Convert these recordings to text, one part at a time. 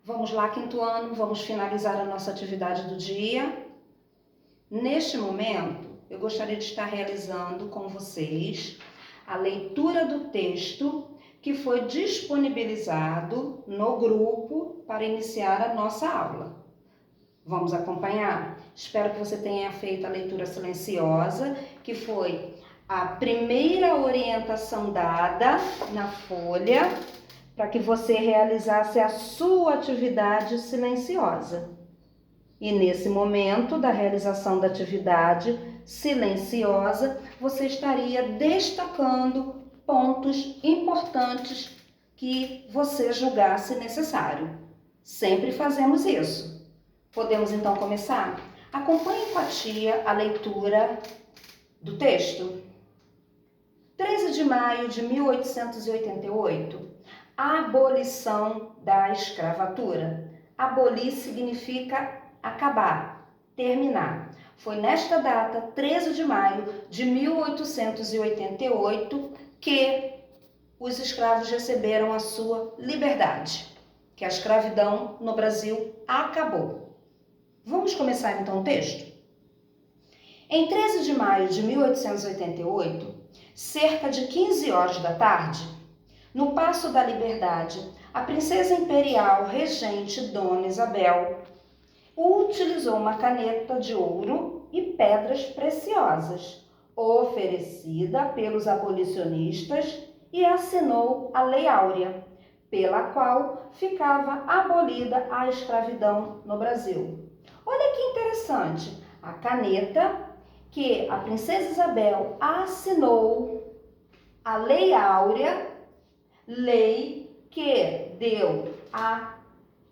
Vamos lá, quinto ano, vamos finalizar a nossa atividade do dia. Neste momento, eu gostaria de estar realizando com vocês a leitura do texto que foi disponibilizado no grupo para iniciar a nossa aula. Vamos acompanhar? Espero que você tenha feito a leitura silenciosa, que foi a primeira orientação dada na folha para que você realizasse a sua atividade silenciosa. E nesse momento da realização da atividade silenciosa, você estaria destacando pontos importantes que você julgasse necessário. Sempre fazemos isso. Podemos então começar? Acompanhe com a tia a leitura do texto. 13 de maio de 1888. Abolição da escravatura. Abolir significa acabar, terminar. Foi nesta data, 13 de maio de 1888, que os escravos receberam a sua liberdade, que a escravidão no Brasil acabou. Vamos começar então o texto? Em 13 de maio de 1888, cerca de 15 horas da tarde, no Paço da Liberdade, a princesa imperial regente Dona Isabel utilizou uma caneta de ouro e pedras preciosas, oferecida pelos abolicionistas, e assinou a Lei Áurea, pela qual ficava abolida a escravidão no Brasil. Olha que interessante, a caneta que a princesa Isabel assinou, a Lei Áurea, lei que deu a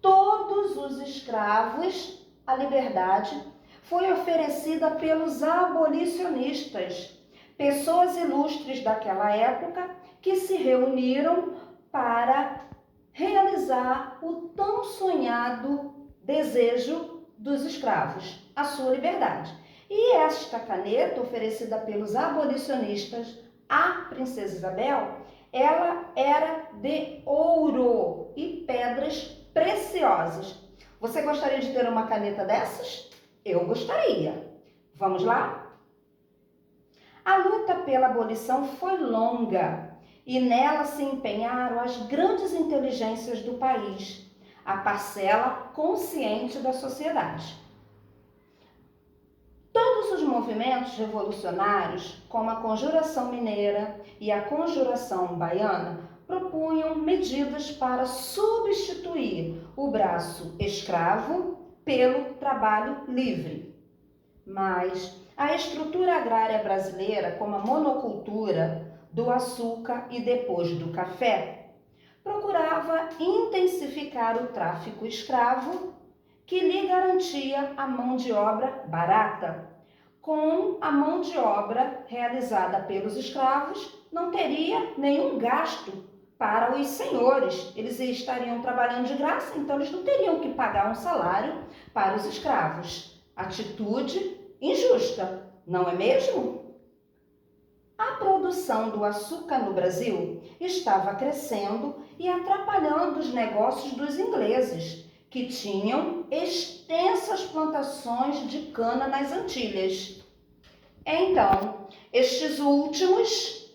todos os escravos a liberdade, foi oferecida pelos abolicionistas, pessoas ilustres daquela época que se reuniram para realizar o tão sonhado desejo dos escravos, a sua liberdade. E esta caneta, oferecida pelos abolicionistas à princesa Isabel, ela era de ouro e pedras preciosas. Você gostaria de ter uma caneta dessas? Eu gostaria. Vamos lá? A luta pela abolição foi longa e nela se empenharam as grandes inteligências do país, a parcela consciente da sociedade. Todos os movimentos revolucionários, como a Conjuração Mineira e a Conjuração Baiana, propunham medidas para substituir o braço escravo pelo trabalho livre. Mas a estrutura agrária brasileira, como a monocultura do açúcar e depois do café, procurava intensificar o tráfico escravo, que lhe garantia a mão de obra barata. Com a mão de obra realizada pelos escravos, não teria nenhum gasto para os senhores. Eles estariam trabalhando de graça, então eles não teriam que pagar um salário para os escravos. Atitude injusta, não é mesmo? A produção do açúcar no Brasil estava crescendo e atrapalhando os negócios dos ingleses, que tinham extensas plantações de cana nas Antilhas. Então, estes últimos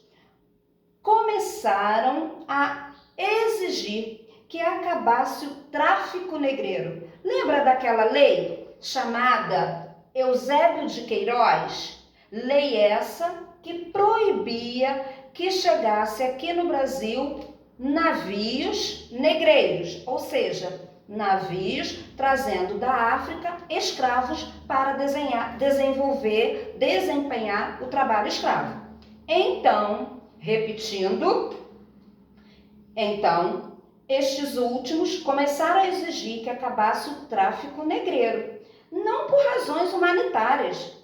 começaram a exigir que acabasse o tráfico negreiro. Lembra daquela lei chamada Eusébio de Queiroz? Lei essa que proibia que chegasse aqui no Brasil navios negreiros, ou seja, navios trazendo da África escravos para desempenhar o trabalho escravo. Então, repetindo, estes últimos começaram a exigir que acabasse o tráfico negreiro, não por razões humanitárias,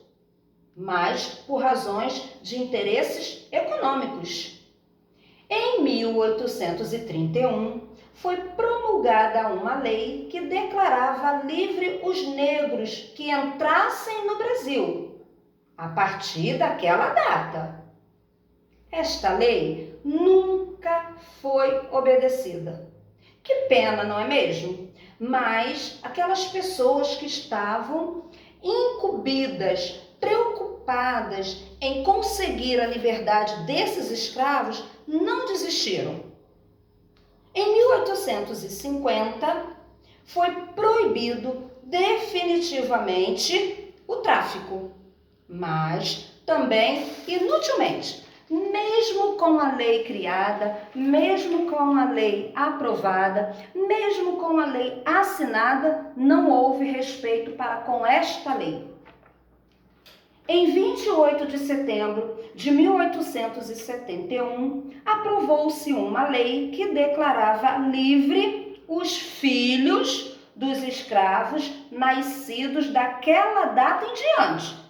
mas por razões de interesses econômicos. Em 1831, foi promulgada uma lei que declarava livre os negros que entrassem no Brasil, a partir daquela data. Esta lei nunca foi obedecida. Que pena, não é mesmo? mas aquelas pessoas que estavam incumbidas, preocupadas em conseguir a liberdade desses escravos, não desistiram. Em 1850, foi proibido definitivamente o tráfico, mas também inutilmente. Mesmo com a lei criada, mesmo com a lei aprovada, mesmo com a lei assinada, não houve respeito para com esta lei. Em 28 de setembro de 1871, aprovou-se uma lei que declarava livre os filhos dos escravos nascidos daquela data em diante.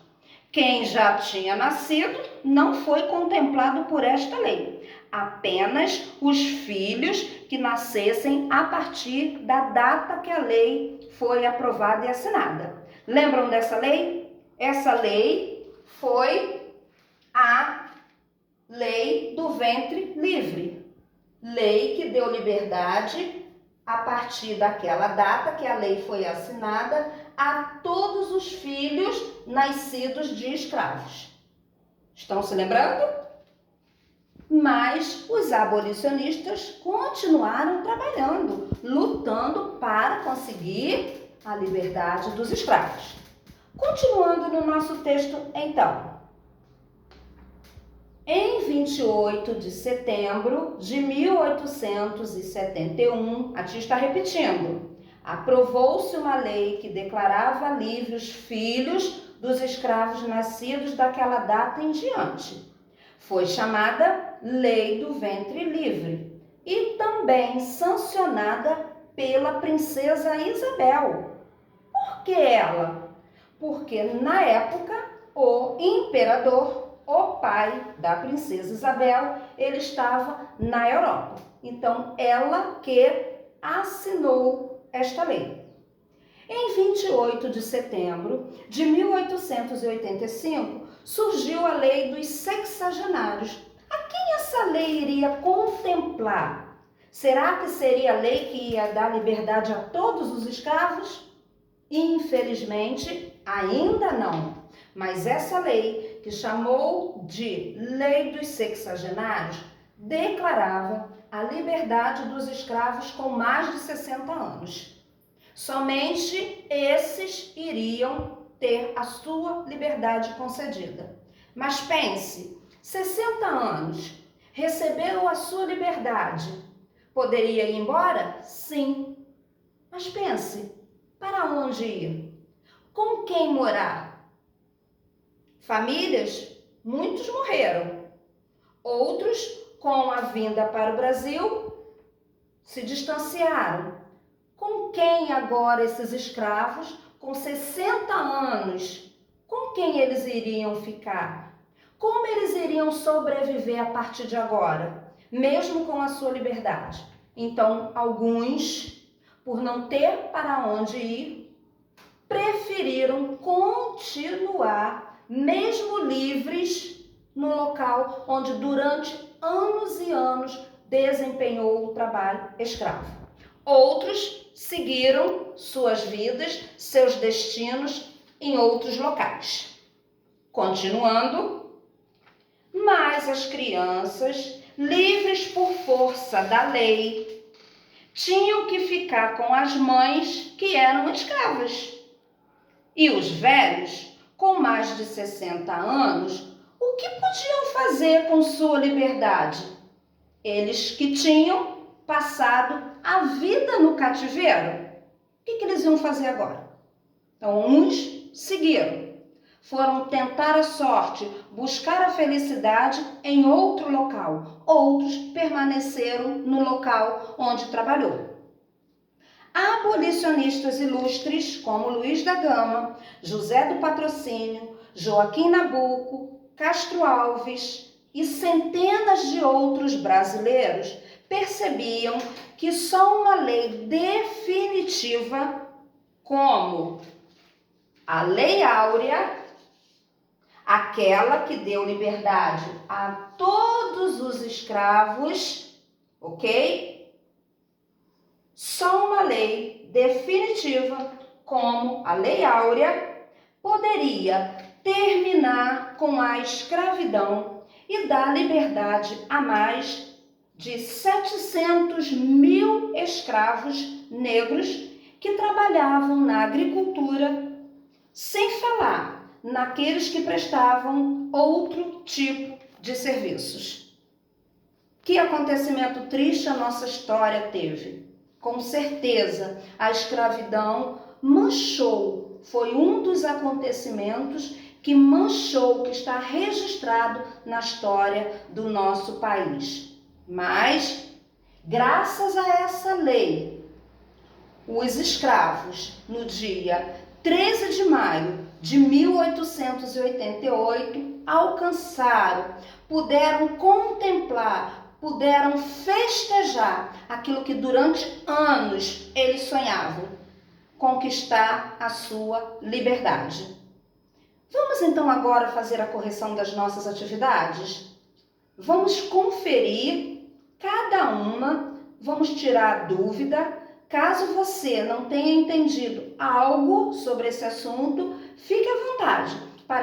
Quem já tinha nascido não foi contemplado por esta lei. Apenas os filhos que nascessem a partir da data que a lei foi aprovada e assinada. Lembram dessa lei? Essa lei foi a Lei do Ventre Livre. Lei que deu liberdade a partir daquela data que a lei foi assinada a todos os filhos nascidos de escravos. Estão se lembrando? Mas os abolicionistas continuaram trabalhando, lutando para conseguir a liberdade dos escravos. Continuando no nosso texto, então. Em 28 de setembro de 1871, a tia está repetindo, aprovou-se uma lei que declarava livre os filhos dos escravos nascidos daquela data em diante. Foi chamada Lei do Ventre Livre e também sancionada pela princesa Isabel. Por que ela? Porque na época o imperador, o pai da princesa Isabel, ele estava na Europa. Então, ela que assinou esta lei. Em 28 de setembro de 1885, surgiu a lei dos sexagenários. A quem essa lei iria contemplar? Será que seria a lei que ia dar liberdade a todos os escravos? Infelizmente, ainda não. Mas essa lei, que chamou de Lei dos Sexagenários, declarava a liberdade dos escravos com mais de 60 anos. Somente esses iriam ter a sua liberdade concedida. Mas pense, 60 anos, recebeu a sua liberdade, poderia ir embora? Sim. Mas pense, para onde ir? Com quem morar? Famílias, muitos morreram. Outros, com a vinda para o Brasil, se distanciaram. Com quem agora esses escravos, com 60 anos, com quem eles iriam ficar? Como eles iriam sobreviver a partir de agora, mesmo com a sua liberdade? Então, alguns, por não ter para onde ir, preferiram continuar, mesmo livres, no local onde durante anos e anos desempenhou o trabalho escravo. Outros seguiram suas vidas, seus destinos em outros locais. Continuando, mas as crianças, livres por força da lei, tinham que ficar com as mães que eram escravas. E os velhos, com mais de 60 anos, o que podiam fazer com sua liberdade? Eles que tinham passado a vida no cativeiro, o que eles iam fazer agora? Então, uns seguiram, foram tentar a sorte, buscar a felicidade em outro local. Outros permaneceram no local onde trabalhou. Abolicionistas ilustres como Luiz da Gama, José do Patrocínio, Joaquim Nabuco, Castro Alves e centenas de outros brasileiros percebiam que só uma lei definitiva, como a Lei Áurea, aquela que deu liberdade a todos os escravos, ok? Só uma lei definitiva, como a Lei Áurea, poderia terminar com a escravidão e dar liberdade a mais de 700 mil escravos negros que trabalhavam na agricultura, sem falar naqueles que prestavam outro tipo de serviços. Que acontecimento triste a nossa história teve. Com certeza, a escravidão manchou, foi um dos acontecimentos que manchou, que está registrado na história do nosso país. Mas, graças a essa lei, os escravos, no dia 13 de maio de 1888, alcançaram, puderam contemplar, puderam festejar aquilo que durante anos eles sonhavam, conquistar a sua liberdade. Vamos então agora fazer a correção das nossas atividades? Vamos conferir cada uma, vamos tirar a dúvida. Caso você não tenha entendido algo sobre esse assunto, fique à vontade.